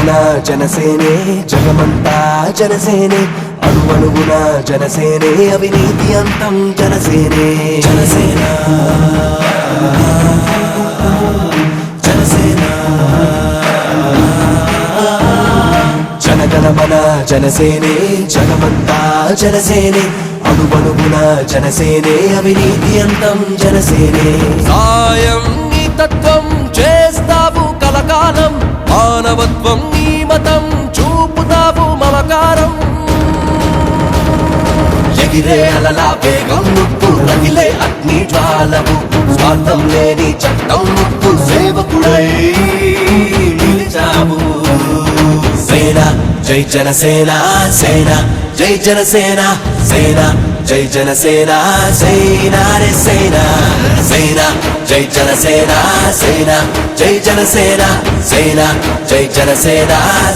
జనగణమన జనసేనే జగమంతా జనసేనే అణువణువున జనసేనే అవినీతి అంతం జనసేనే జనసేన జనసేన జనగణమన జనసేనే జగమంతా జనసేనే అణువణువున జనసేనే అవినీతి అంతం జనసేనే సాయం నీ తత్వం చేస్తావు కలకాలం మానవత్వం నీ మతం చూపుతావు మమకారం ఎగిరే అలలా వేగం నువ్వు రగిలే అగ్ని జ్వాలవు స్వార్థం లేని చట్టం నువ్వు సేవకుడై నిలిచావు సేన జై జనసేన సేన జై జనసేన సేన జై జనసేన సేన రే సేన సేన జై జనసేన సేన జై జనసేన సేన జై జనసేన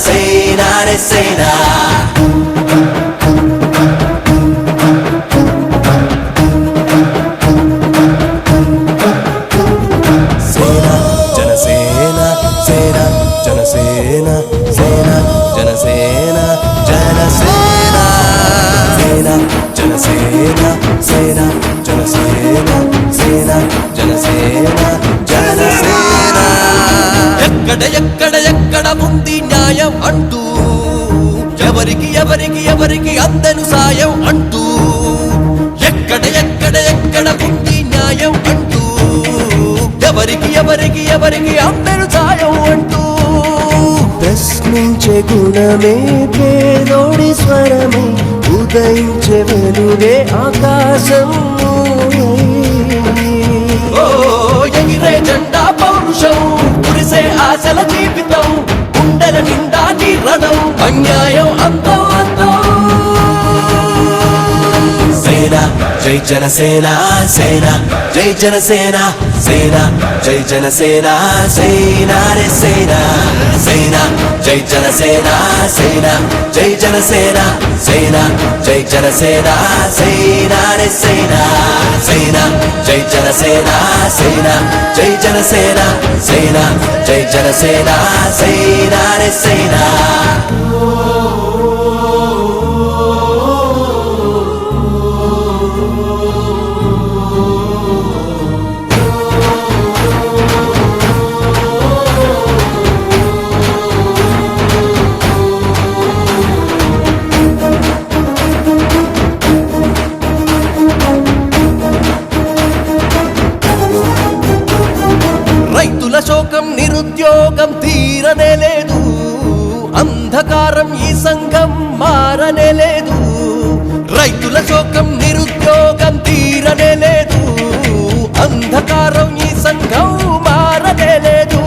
సేన రే సేన జనసేన సేన జనసేన జనసేన సేన జనసేన సేన జనసేన సేన జనసేన జనసేన ఎక్కడ ఎక్కడ ఎక్కడ ఉంది న్యాయం అంటూ ఎవరికి ఎవరికి ఎవరికి అందను సాయం అంటూ ఎక్కడ ఎక్కడ ఎక్కడ ఉంది న్యాయం అంటూ ఎవరికి ఎవరికి ఎవరికి అందను సాయం అంటూ ప్రశ్నించే గుణమే పేదోడి స్వరమే ఉదయించే వెలుగే ఆకాశం ఎగిరే జెండా పౌరుషం కురిసే ఆశల జీవితం గుండెల నిండా నిరణం అన్యాయం అంతం అంతం సేన జై జనసేన సేన జై జనసేన సేన జై జనసేన సేన రే సేన సేన జై జనసేన సేన జై జనసేన సేన జై జనసేన సేన రే సేన సేన జై జనసేన సేన జై జనసేన సేన జై జనసేన సేన రే సేన రైతుల శోకం నిరుద్యోగం తీరనే లేదు అంధకారం ఈ సంఘం మారనే లేదు రైతుల శోకం నిరుద్యోగం తీరనే లేదు అంధకారం ఈ సంఘం మారనే లేదు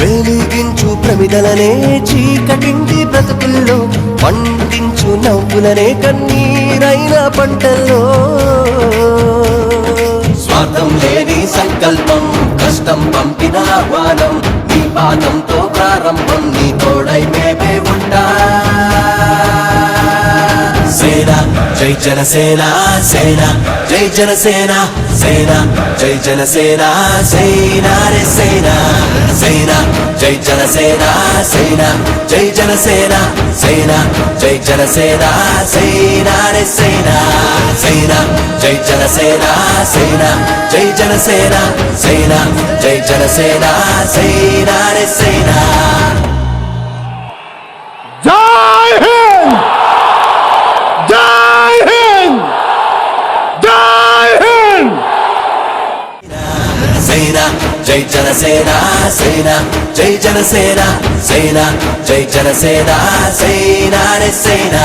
వెలిగించు ప్రమిదలనే చీకటింటి బ్రతుకుల్లో పండించు నవ్వులనే కన్నీరైన పంటల్లో స్వార్థం లేని సంకల్పం కష్టం పంపిన ఆహ్వానం నీ పాదంతో ప్రారంభం నీ తోడై మేమే ఉంటా సేన జై జనసేన సేన జై జనసేన సేన జై జనసేన సేన రే సేన సేన జై జనసేన సేన జై జనసేన సేన జై జనసేన సేన రే సేన సేన జై జనసేన సేన జై జనసేన సేన జై జనసేన సేన రే సేన జై హింద్ జై హింద్ జై హింద్ సేన జై జనసేన సేన జై జనసేన సేన జై జనసేన సేన రే సేన